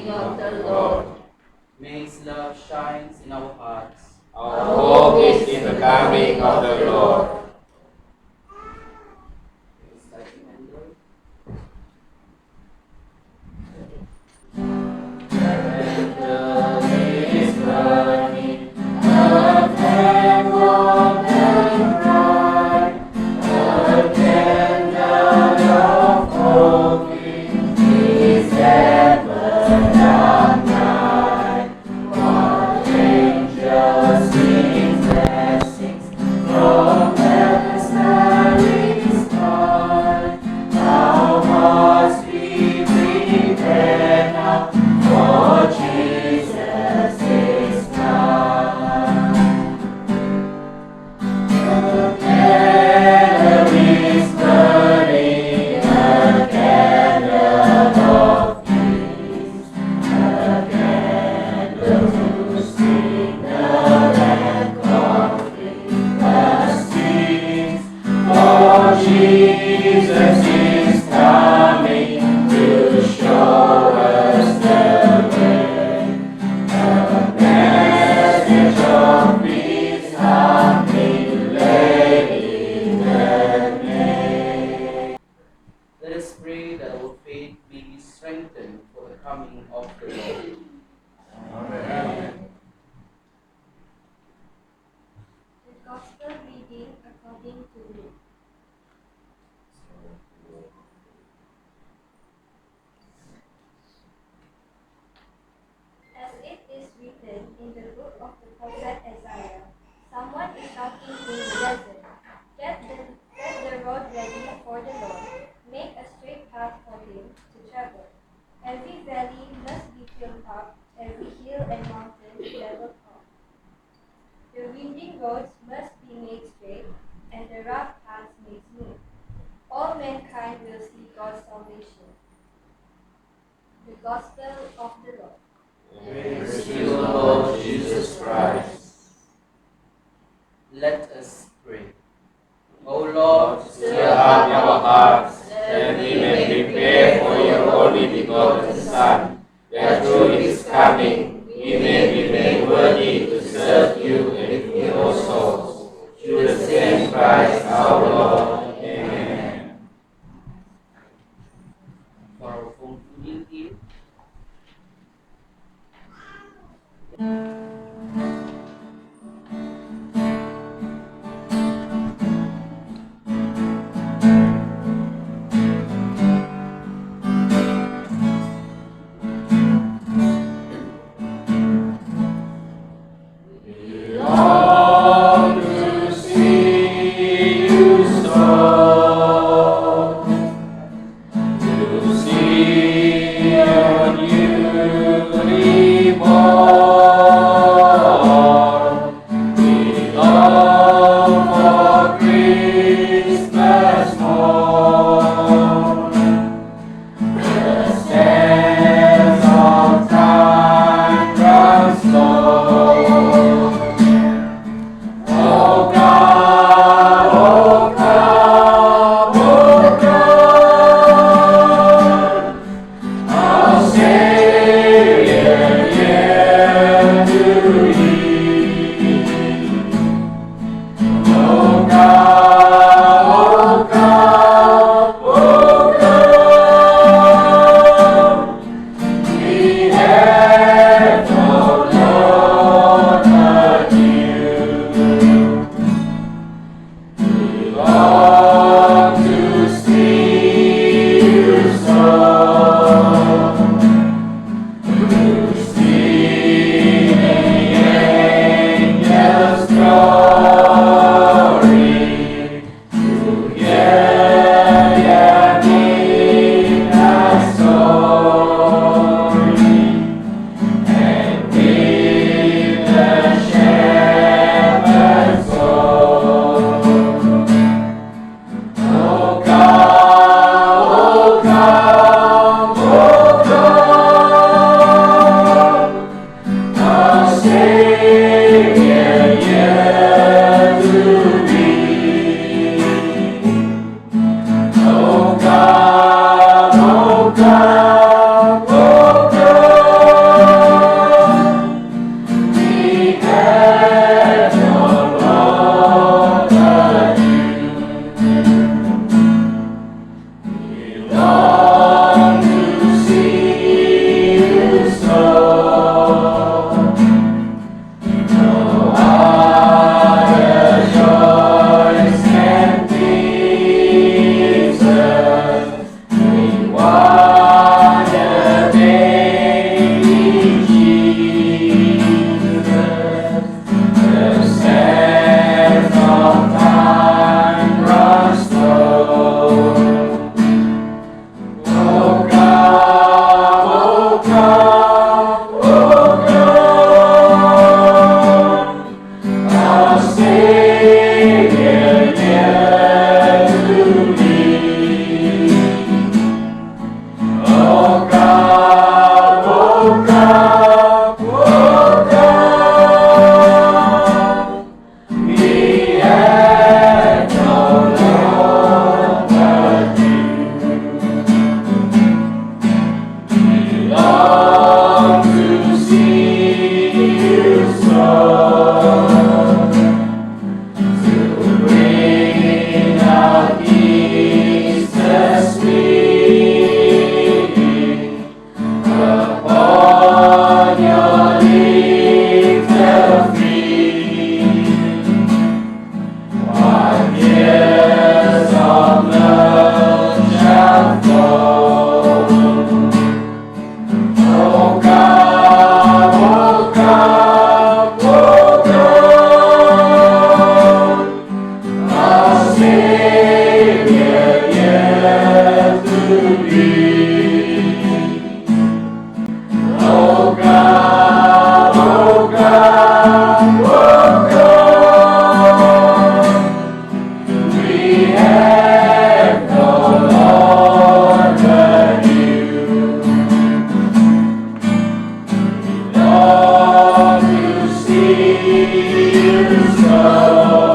coming of the Lord. May His love shines in our hearts. Our hope is in the coming of the Lord. Let us pray that our faith may be strengthened for the coming of the Lord. Amen. The Gospel reading according to Luke. As it is written in the book of the prophet Isaiah, someone is shouting in the desert, Get the road ready for the Lord, make a straight path for him to travel. Every valley must be filled up, every hill and mountain leveled up. The winding roads must be made straight, and the rough paths made smooth. All mankind will see God's salvation. The Gospel of the Lord. Praise to you, Lord Jesus Christ. Let us pray. O Lord, Stir up our hearts, that we may prepare for your only begotten Son, that through his coming we may be made worthy to serve you and your souls. Through the same Christ our Lord. Amen. for our phone community, Long to see you so, to see your newly born. We long for Christmas morn. The sands of time run slow. Oh God, oh come, oh God, our Savior near to thee. Oh God, oh come, oh come, we have no Lord but you. We long to see you so, to see the angels' glory, to hear their midnight story, and with the shepherd's soul. Oh God, oh come, oh Long to see you so.